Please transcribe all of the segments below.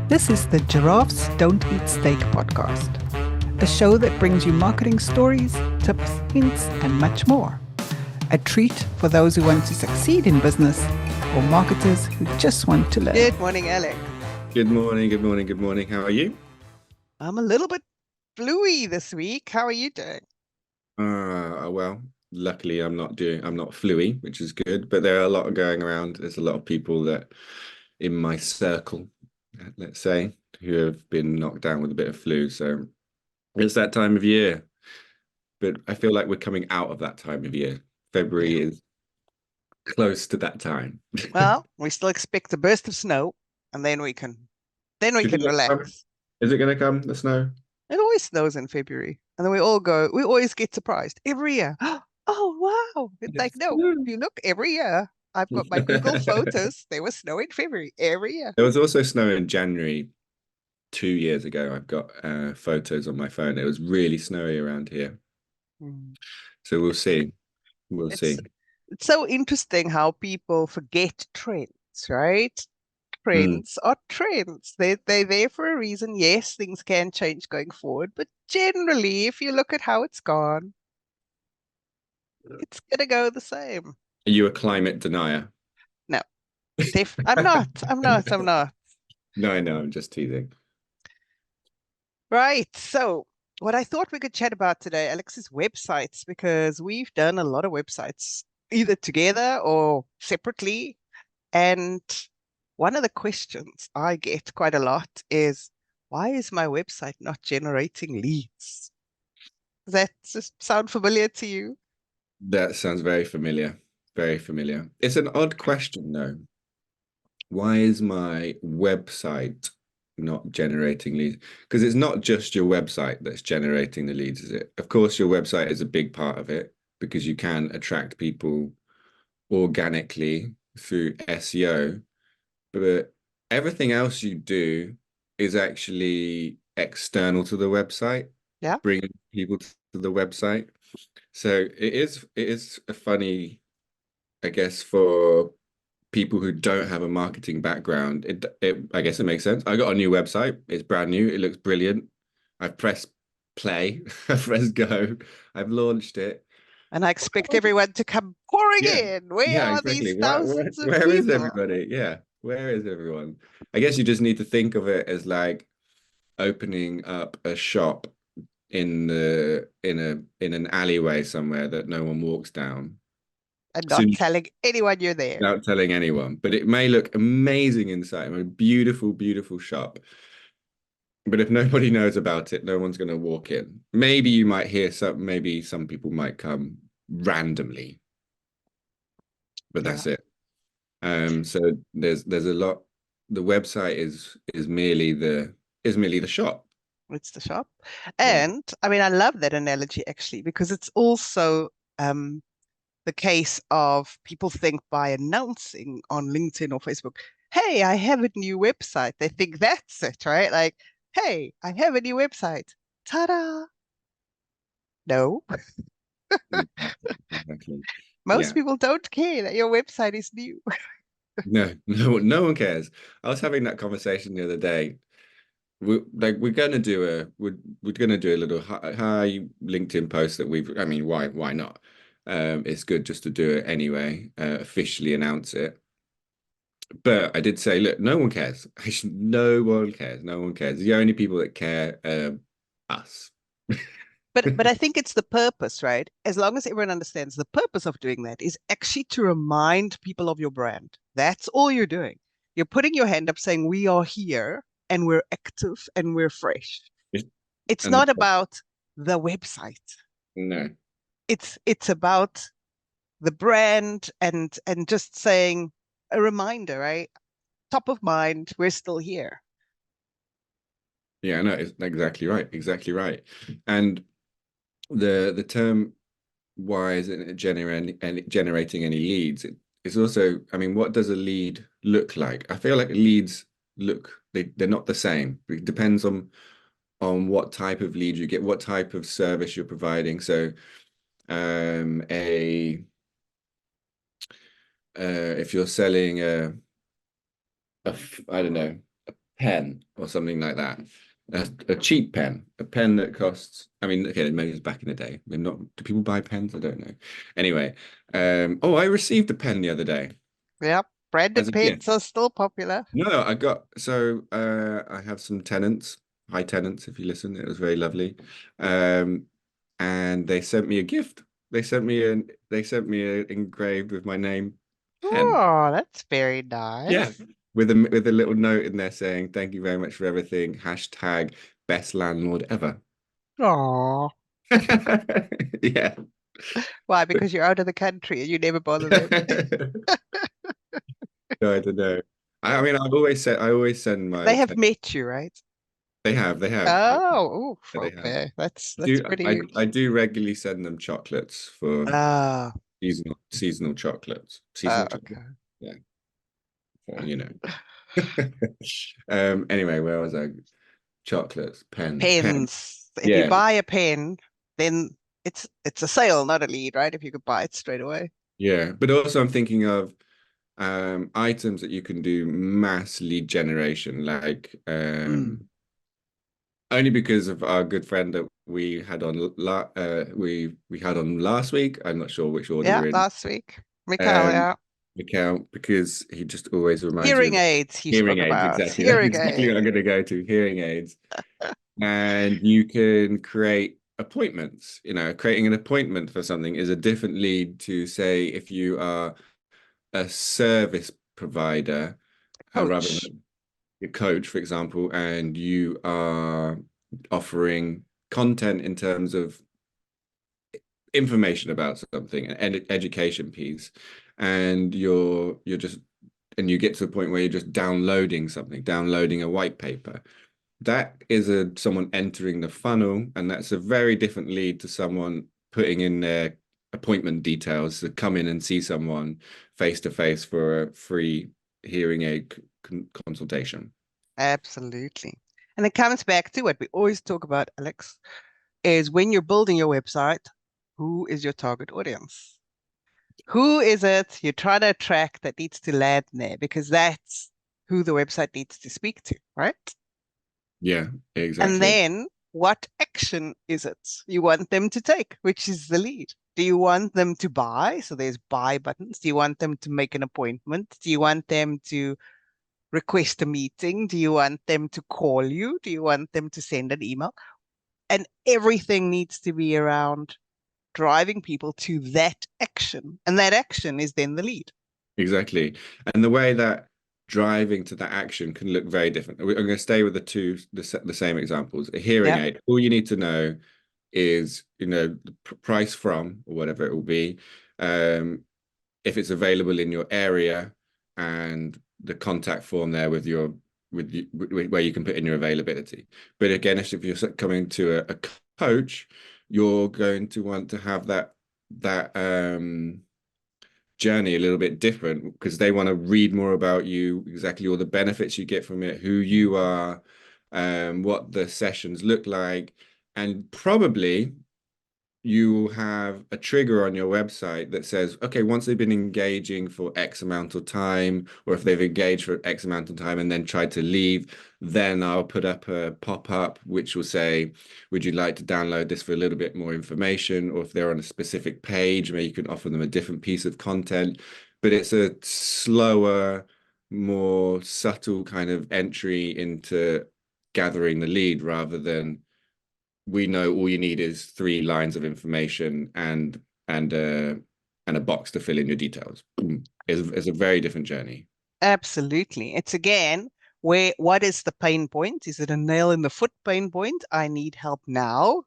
This is the Giraffes Don't Eat Steak podcast, a show that brings you marketing stories, tips, hints, and much more. A treat for those who want to succeed in business or marketers who just want to learn. Good morning, Alec. Good morning, good morning, good morning. How are you? I'm a little bit fluey this week. How are you doing? Well, luckily I'm not fluey, which is good, but there are a lot going around. There's a lot of people that in my circle, let's say, who have been knocked down with a bit of flu. So it's that time of year. But I feel like we're coming out of that time of year. February is close to that time. Well, we still expect a burst of snow, and then we can Do you think it's coming? relax. Is it going to come, the snow? It always snows in February, and then we always get surprised every year. Oh, wow. It's like, Yes. no, if you look every year, I've got my Google photos. There was snow in February every year. There was also snow in January 2 years ago. I've got photos on my phone. It was really snowy around here. Mm. So we'll see. We'll It's see. it's so interesting how people forget trends, right? Mm. Trends are trends. They're there for a reason. Yes, things can change going forward, but generally, if you look at how it's gone, it's gonna go the same. Are you a climate denier? No, I'm not. I'm not. I'm not. No, I know. I'm just teasing. Right. So, what I thought we could chat about today, Alex, is websites, because we've done a lot of websites either together or separately. And one of the questions I get quite a lot is, why is my website not generating leads? Does that just sound familiar to you? That sounds very familiar. Very familiar. It's an odd question, though. Why is my website not generating leads? Because it's not just your website that's generating the leads, is it? Of course, your website is a big part of it because you can attract people organically through SEO, but everything else you do is actually external to the website, Yeah. bringing people to the website. So it is a funny, I guess, for people who don't have a marketing background. It I guess it makes sense. I got a new website. It's brand new. It looks brilliant. I've pressed play. I've pressed go. I've launched it. And I expect everyone to come pouring Yeah. in. Where Yeah, are exactly. these thousands of Where is people? everybody? Yeah. Where is everyone? I guess you just need to think of it as like opening up a shop in an alleyway somewhere that no one walks down. And not Soon telling anyone you're there. without telling anyone. But it may look amazing inside, a beautiful, beautiful shop. But if nobody knows about it, no one's going to walk in. Maybe you might hear maybe some people might come randomly, but Yeah. that's it. So there's a lot. The website is merely the shop. It's the shop. Yeah. And I mean, I love that analogy actually, because it's also the case of people think by announcing on LinkedIn or Facebook, hey, I have a new website. They think that's it, right? Like, hey, I have a new website. Ta-da! No, Exactly. most Yeah. people don't care that your website is new. No one cares. I was having that conversation the other day. We're gonna do a little hi LinkedIn post that we've. I mean, why not? It's good just to do it anyway, officially announce it. But I did say, look, no one cares. No one cares. No one cares. The only people that care us. But I think it's the purpose, right? As long as everyone understands the purpose of doing that is actually to remind people of your brand. That's all you're doing. You're putting your hand up saying, we are here and we're active and we're fresh. It's And not about the website. no, It's about the brand and just saying a reminder, right? Top of mind, we're still here. yeah, no, it's exactly right. Exactly right. And the term why isn't it generating any leads? It's also, I mean, what does a lead look like? I feel like leads they're not the same. It depends on what type of lead you get, what type of service you're providing. So a if you're selling I don't know, pen or something like that. A cheap pen, a pen that costs, I mean, okay, maybe it's back in the day. Maybe not, do people buy pens? I don't know. Anyway, oh, I received a pen the other day Yep. as Branded a gift. pens are still popular. No, I have some tenants, high tenants, if you listen. It was very lovely. And they sent me a gift. They sent me an engraved with my name pen. Oh, that's very Yeah. nice. With a little note in there saying, thank you very much for everything. Hashtag best landlord ever. Oh, Yeah. why? Because you're out of the country and you never bother them. No, I don't know. I mean, I always send They my have met you, right? they have. Oh, oof, Yeah, they have. okay. That's pretty. I do regularly send them chocolates for Ah, seasonal chocolates. oh, Seasonal chocolate. okay. Yeah. Well, you know. Anyway, where was I? Chocolates, pen. Pens. If you Yeah, buy a pen, then it's a sale, not a lead, right? If you could buy it straight away. yeah. But also I'm thinking of items that you can do mass lead generation, like Mm. only because of our good friend that we had on we had on last week. I'm not sure which order Yeah, we're in. last week. Mikhail, Um, yeah. account because he just always reminds me Hearing of aids he hearing spoke aids. about. Exactly. That's Hearing exactly what aids. I'm going to go to. Hearing aids. And you can create appointments. You know, creating an appointment for something is a different lead to say if you are a service provider rather Coach. than a coach, for example, and you are offering content in terms of information about something, an education piece, and you're just and you get to the point where you're just downloading something, downloading a white paper. That is someone entering the funnel, and that's a very different lead to someone putting in their appointment details to come in and see someone face to face for a free hearing aid consultation. Absolutely. And it comes back to what we always talk about, Alex, is when you're building your website, who is your target audience? Who is it you're trying to attract that needs to land there? Because that's who the website needs to speak to, right? Yeah, And exactly. then what action is it you want them to take, which is the lead? Do you want them to buy? So there's buy buttons. Do you want them to make an appointment? Do you want them to request a meeting? Do you want them to call you? Do you want them to send an email? And everything needs to be around driving people to that action. And that action is then the lead. Exactly. And the way that driving to that action can look very different. I'm going to stay with the same examples. A hearing Yeah, aid, all you need to know is, you know, the price from or whatever it will be, if it's available in your area, and the contact form there with where you can put in your availability. But again, if you're coming to a coach, you're going to want to have that journey a little bit different because they want to read more about you, exactly all the benefits you get from it, who you are, what the sessions look like, and probably you will have a trigger on your website that says, okay, once they've been engaging for X amount of time, or if they've engaged for X amount of time and then tried to leave, then I'll put up a pop-up which will say, would you like to download this for a little bit more information? Or if they're on a specific page, maybe you can offer them a different piece of content. But it's a slower, more subtle kind of entry into gathering the lead rather than we know all you need is 3 lines of information and a box to fill in your details. It's a very different journey. absolutely. It's again where what is the pain point? Is it a nail in the foot pain point? I need help now.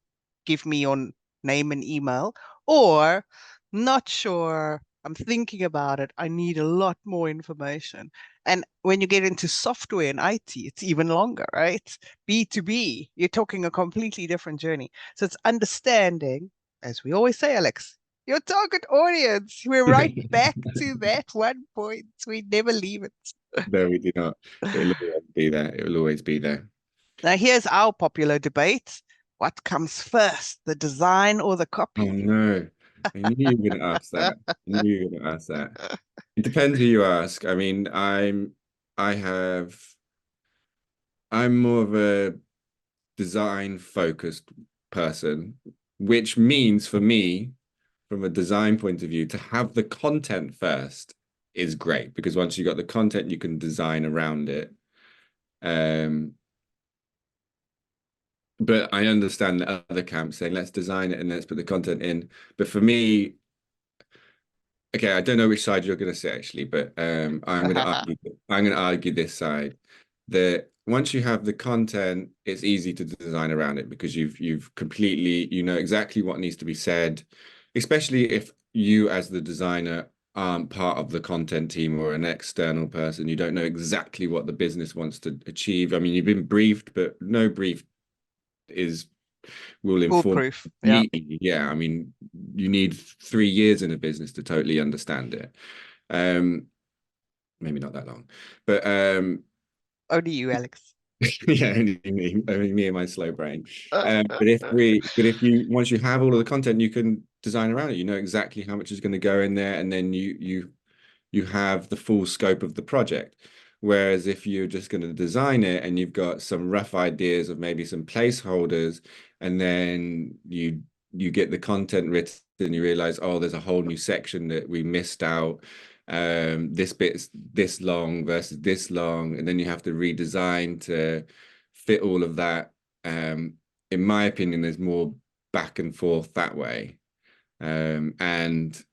Give me your name and email. Or not sure. I'm thinking about it. I need a lot more information. And when you get into software and IT, it's even longer, right? B2B, you're talking a completely different journey. So it's understanding, as we always say, Alex, your target audience. We're right back to that one point. We never leave it. No, we do not. It'll always be there. It will always be there. Now, here's our popular debate. What comes first, the design or the Oh copy? no. I knew you were going to ask that. I knew you were going to ask that. It depends who you ask. I mean, I have I'm more of a design focused person, which means for me, from a design point of view, to have the content first is great, because once you got the content, you can design around it. But I understand the other camp saying, let's design it and let's put the content in. But for me, okay, I don't know which side you're going to say actually, but I'm going to argue this side, that once you have the content, it's easy to design around it, because you've completely, you know exactly what needs to be said, especially if you as the designer aren't part of the content team or an external person. You don't know exactly what the business wants to achieve. I mean, you've been briefed, but no brief is will inform Foolproof. Yeah. completely. Yeah, I mean, you need 3 years in a business to totally understand it. Maybe not that long, but Only you, Alex. yeah, only me and my slow brain. But if you once you have all of the content, you can design around it. You know exactly how much is going to go in there, and then you have the full scope of the project. Whereas if you're just going to design it and you've got some rough ideas of maybe some placeholders, and then you get the content written, and you realize, oh, there's a whole new section that we missed out. This bit's this long versus this long, and then you have to redesign to fit all of that. In my opinion, there's more back and forth that way. And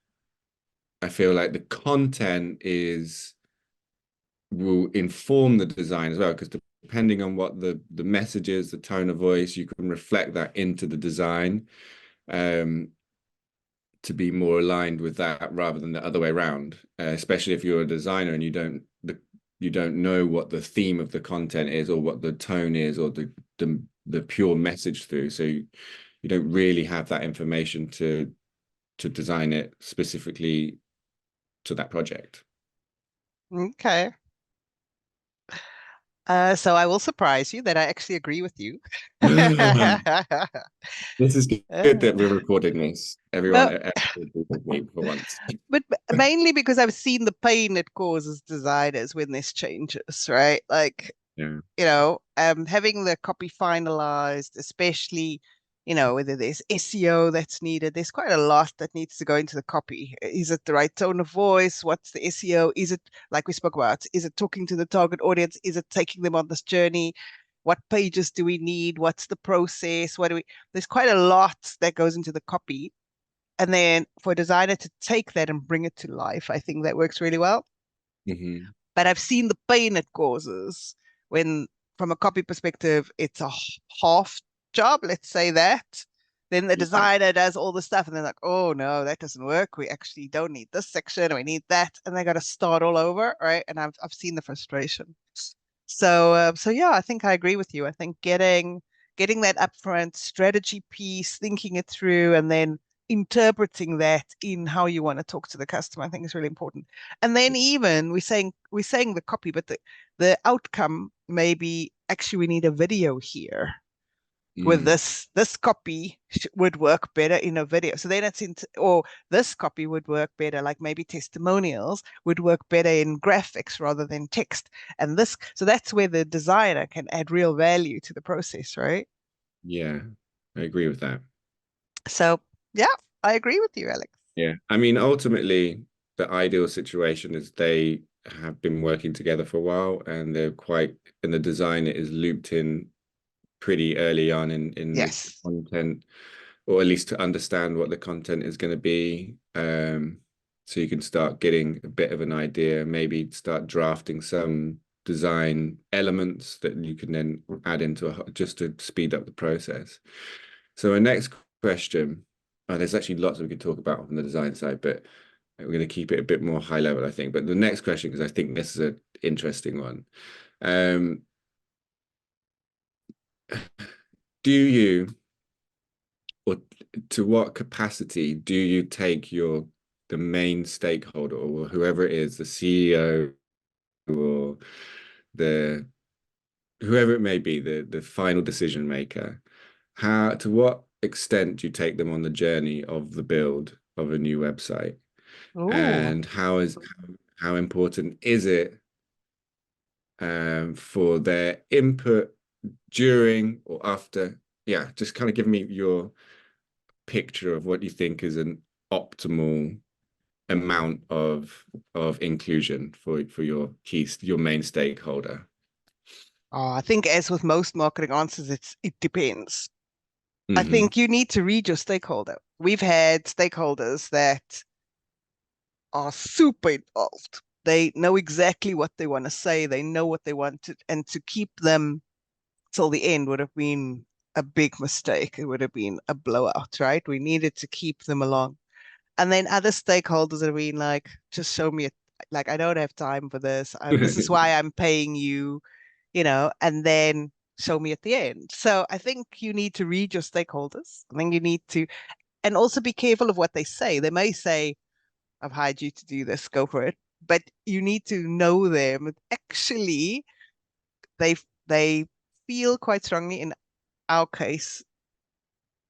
I feel like the content will inform the design as well, because depending on what the message is, the tone of voice, you can reflect that into the design, to be more aligned with that rather than the other way around. Especially if you're a designer and you don't know what the theme of the content is, or what the tone is, or the pure message through. So you don't really have that information to design it specifically to that project. Okay. So I will surprise you that I actually agree with you. This is good Uh, that we're recording this. Everyone no, agree with me for once. but mainly because I've seen the pain it causes designers when this changes, right? Like, Yeah. having the copy finalized, especially, whether there's SEO that's needed, there's quite a lot that needs to go into the copy. Is it the right tone of voice? What's the SEO? Is it, like we spoke about, is it talking to the target audience? Is it taking them on this journey? What pages do we need? What's the process? There's quite a lot that goes into the copy. And then for a designer to take that and bring it to life, I think that works really well. Mm-hmm. But I've seen the pain it causes when, from a copy perspective, it's a half job, let's say that. Then the Yeah. designer does all the stuff, and they're like, oh no, that doesn't work. We actually don't need this section, we need that. And they got to start all over, right? And I've seen the frustration. So yeah, I think I agree with you. I think getting that upfront strategy piece, thinking it through, and then interpreting that in how you want to talk to the customer, I think is really important. And then even we're saying the copy, but the outcome maybe actually we need a video here with Mm. this copy would work better in a video. So then or this copy would work better, like maybe testimonials would work better in graphics rather than text. So that's where the designer can add real value to the process, right? Yeah, I agree with that. So yeah, I agree with you, Alex. Yeah. I mean, ultimately, the ideal situation is they have been working together for a while, and and the designer is looped in pretty early on in the Yes. content, or at least to understand what the content is going to be. So you can start getting a bit of an idea, maybe start drafting some design elements that you can then add just to speed up the process. So our next question, there's actually lots we could talk about on the design side, but we're going to keep it a bit more high level, I think. But the next question, because I think this is an interesting one. Um, do you, or to what capacity do you take the main stakeholder, or whoever it is, the CEO or the whoever it may be, the final decision maker, to what extent do you take them on the journey of the build of a new website? Oh, And how important is it for their input during or after. Yeah, just kind of give me your picture of what you think is an optimal amount of inclusion for your main stakeholder. I think as with most marketing answers, it depends. I Mm-hmm. think you need to read your stakeholder. We've had stakeholders that are super involved. They know exactly what they want to say. They know what they want to, and to keep them till the end would have been a big mistake. It would have been a blowout, right? We needed to keep them along. And then other stakeholders have been like, just show me, like, I don't have time for this. This is why I'm paying you, and then show me at the end. So I think you need to read your stakeholders. I think you need to, and also be careful of what they say. They may say, I've hired you to do this, go for it. But you need to know them. Actually, they they feel quite strongly in our case.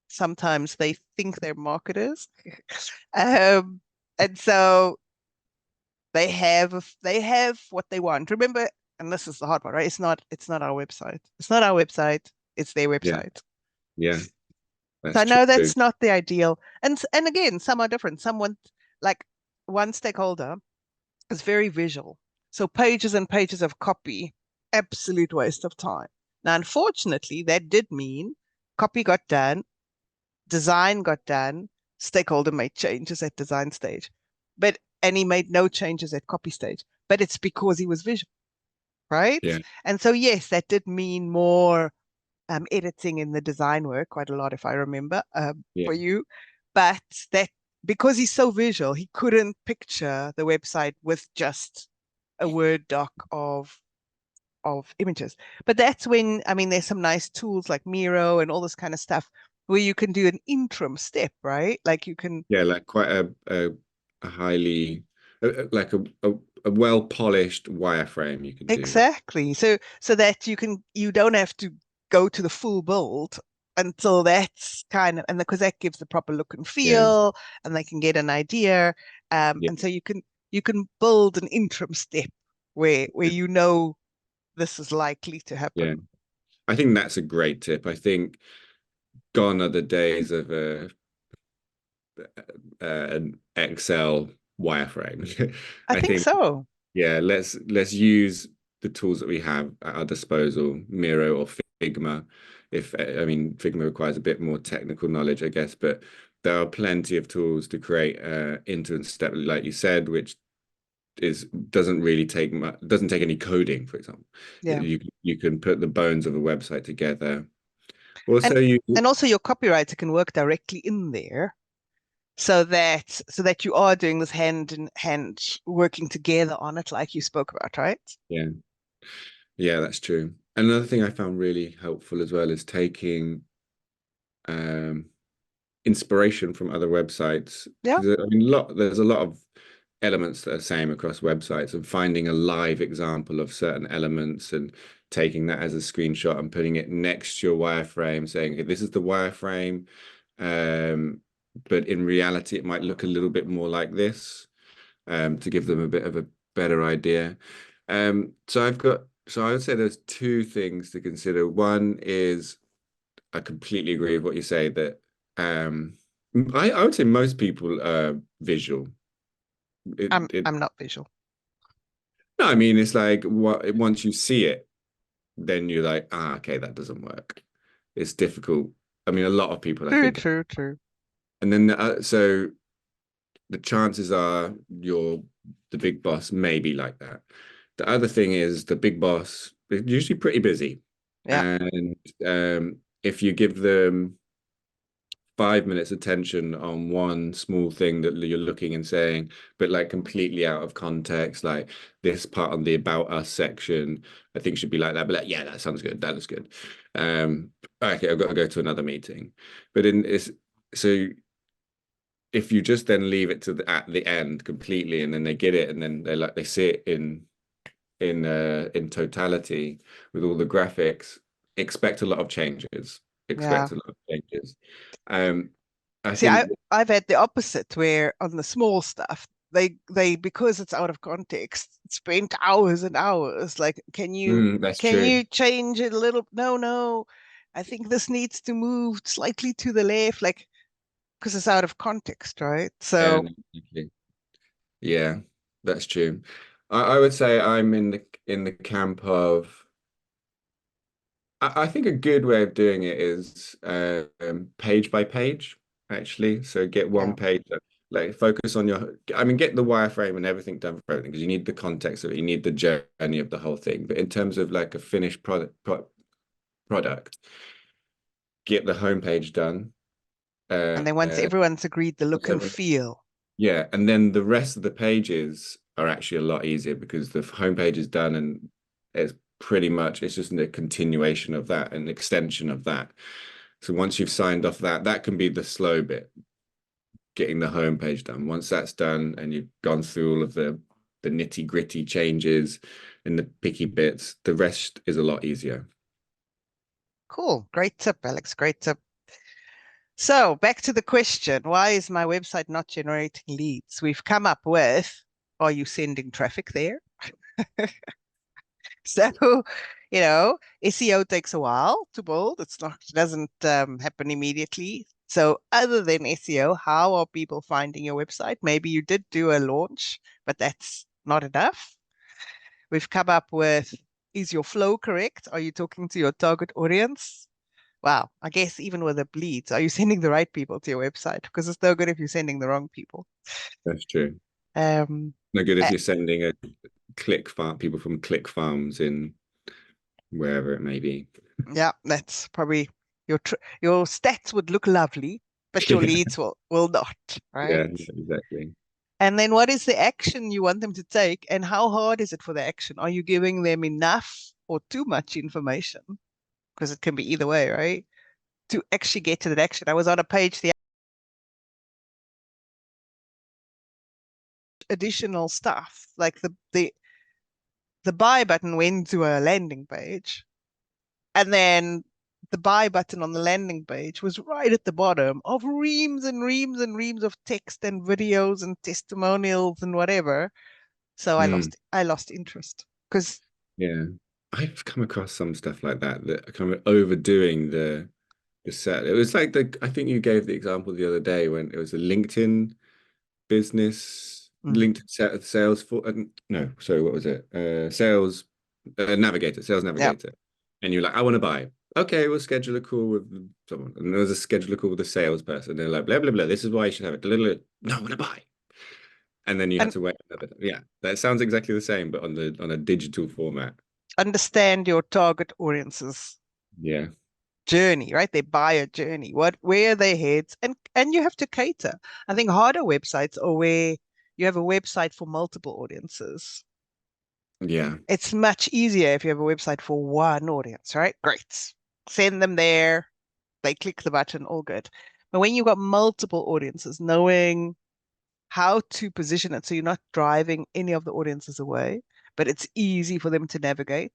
Sometimes they think they're marketers. um, and so they have what they want. Remember, and this is the hard part, right? It's not our website. It's not our website. It's their Yeah, website. yeah, So that's I know true. that's not the ideal. And again, some are different. Someone like one stakeholder is very visual. So pages and pages of copy, absolute waste of time. Now, unfortunately, that did mean copy got done, design got done, stakeholder made changes at design stage, and he made no changes at copy stage. But it's because he was visual, right? Yeah, And so yes, that did mean more editing in the design work, quite a lot, if I remember, yeah, for you. But that because he's so visual, he couldn't picture the website with just a Word doc of images. But that's when, I mean, there's some nice tools like Miro and all this kind of stuff where you can do an interim step, right? Like you can yeah. Like quite a highly like a well polished wireframe you can do. exactly. So that you don't have to go to the full build until that's kind of, and because that gives the proper look and Yeah, feel and they can get an idea. yeah, And so you can build an interim step where this is likely to yeah. happen. I think that's a great tip. I think gone are the days of an Excel wireframe. I I think think, so. yeah, let's use the tools that we have at our disposal, Miro or Figma. If I mean Figma requires a bit more technical knowledge, I guess, but there are plenty of tools to create into and step, like you said, which is doesn't take any coding, for example. Yeah. You can put the bones of a website together. And Also, and also your copywriter can work directly in there so that you are doing this hand in hand working together on it like you spoke about, right? yeah, yeah, that's true. Another thing I found really helpful as well is taking um, inspiration from other websites. Yeah. Because I mean, there's a lot of elements that are same across websites, and finding a live example of certain elements and taking that as a screenshot and putting it next to your wireframe, saying, okay, this is the wireframe, but in reality, it might look a little bit more like this, to give them a bit of a better idea. So I would say there's two things to consider. One is I completely agree with what you say that I would say most people are visual. I'm not visual. No, I mean it's like once you see it, then you're like, okay, that doesn't work. It's difficult. I mean, a lot of people, I True, think, true, true. and then so the chances are the big boss may be like that. The other thing is the big boss is usually pretty busy, Yeah, and if you give them 5 minutes attention on one small thing that you're looking and saying, but like completely out of context, like this part on the about us section, I think should be like that. But like, yeah, that sounds good. That looks good. Okay, I've got to go to another meeting. But in it's so if you just then leave it to at the end completely, and then they get it, and then they see it in totality with all the graphics, expect a lot of changes. yeah. Expect a lot of changes. Um, I See, I think I've had the opposite where on the small stuff they because it's out of context, spent hours and hours. Like, can you That's true. change it a little? No, I think this needs to move slightly to the left, like, because it's out of context, right? Yeah, So no, exactly. Yeah, that's true. I would say I'm in the camp of I think a good way of doing it is page by page, actually. So get one yeah, page, like focus on your, I mean, get the wireframe and everything done for everything because you need the context of it, you need the journey of the whole thing. But in terms of like a finished product, get the homepage done. and then once everyone's agreed the look and So, feel. yeah, and then the rest of the pages are actually a lot easier because the homepage is done and it's pretty much it's just a continuation of that, an extension of that. So once you've signed off that, that can be the slow bit, getting the homepage done. Once that's done and you've gone through all of the nitty gritty changes and the picky bits, the rest is a lot easier. Cool, great tip, Alex. Great tip. So back to the question, why is my website not generating leads? We've come up with, are you sending traffic there? So, SEO takes a while to build. It doesn't happen immediately. So other than SEO, how are people finding your website? Maybe you did do a launch, but that's not enough. We've come up with, is your flow correct? Are you talking to your target audience? Wow, I guess even with the bleeds, are you sending the right people to your website? Because it's no good if you're sending the wrong people. That's true. Um, No good if uh, you're sending a click farm people from click farms in wherever it may be. yeah, that's probably your stats would look lovely, but your Yeah, leads will not, right? yeah, exactly. And then what is the action you want them to take, and how hard is it for the action? Are you giving them enough or too much information? Because it can be either way, right? To actually get to that action. I was on a page, the additional stuff, like the buy button went to a landing page, and then the buy button on the landing page was right at the bottom of reams and reams and reams of text and videos and testimonials and whatever. So Mm, I lost interest because yeah. I've come across some stuff like that that are kind of overdoing the set. It was like I think you gave the example the other day when it was a LinkedIn business, LinkedIn sales for no, sorry, what was it? Sales yeah, navigator. And you're like, I want to buy. Okay, we'll schedule a call with someone. And there was a schedule a call with a salesperson. They're like, blah, blah, blah. This is why you should have it. Blah, blah, blah. No, I want to buy. And then you had and to wait another. Yeah, that sounds exactly the same, but on a digital format. understand your target audience's Yeah. journey, right? Their buyer journey, where are their heads, and you have to cater. I think harder websites are where you have a website for multiple audiences. Yeah. It's much easier if you have a website for one audience, right? Great. Send them there. They click the button, all good. But when you've got multiple audiences, knowing how to position it so you're not driving any of the audiences away, but it's easy for them to navigate.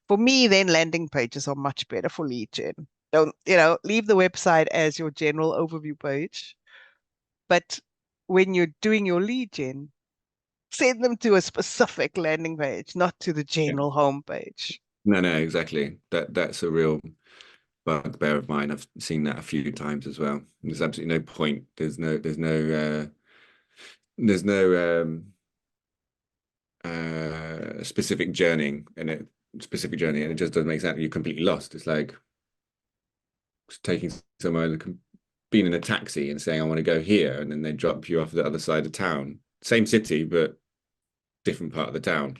For me, then landing pages are much better for lead gen. Don't, leave the website as your general overview page. But when you're doing your lead gen, send them to a specific landing page, not to the Yeah. general homepage. No, no, exactly. That's a real bugbear of mine. I've seen that a few times as well. There's absolutely no point. There's no specific journey in it, specific journey, and it just doesn't make sense. You're completely lost. It's like taking somewhere, being in a taxi and saying, I want to go here, and then they drop you off the other side of town. Same city, but different part of the town.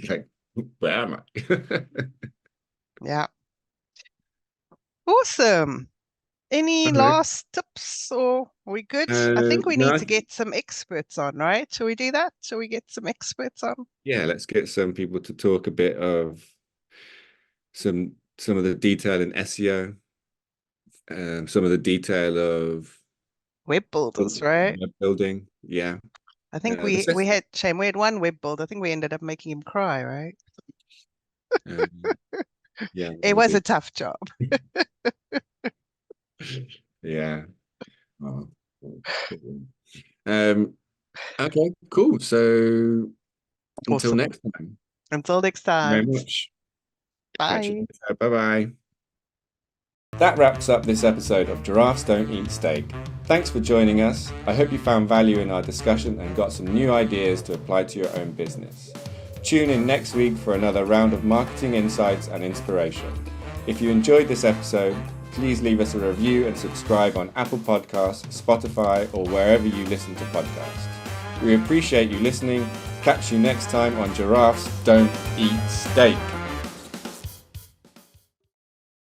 Like, where am I? Yeah. Awesome. Any Okay. last tips or are we good? I think we No, need to get some experts on, right? Shall we do that? Shall we get some experts on? yeah, let's get some people to talk a bit of some of the detail in SEO, some of the detail of Web builders, right? web building. Yeah, I think the we had Shane, we had one web builder. I think we ended up making him cry, right? yeah, It was a tough job. yeah. Oh. Um, Okay, cool. So until Awesome. next time. Until next Very time. much. Catch you Bye. later. Bye-bye. That wraps up this episode of Giraffes Don't Eat Steak. Thanks for joining us. I hope you found value in our discussion and got some new ideas to apply to your own business. Tune in next week for another round of marketing insights and inspiration. If you enjoyed this episode, please leave us a review and subscribe on Apple Podcasts, Spotify, or wherever you listen to podcasts. We appreciate you listening. Catch you next time on Giraffes Don't Eat Steak.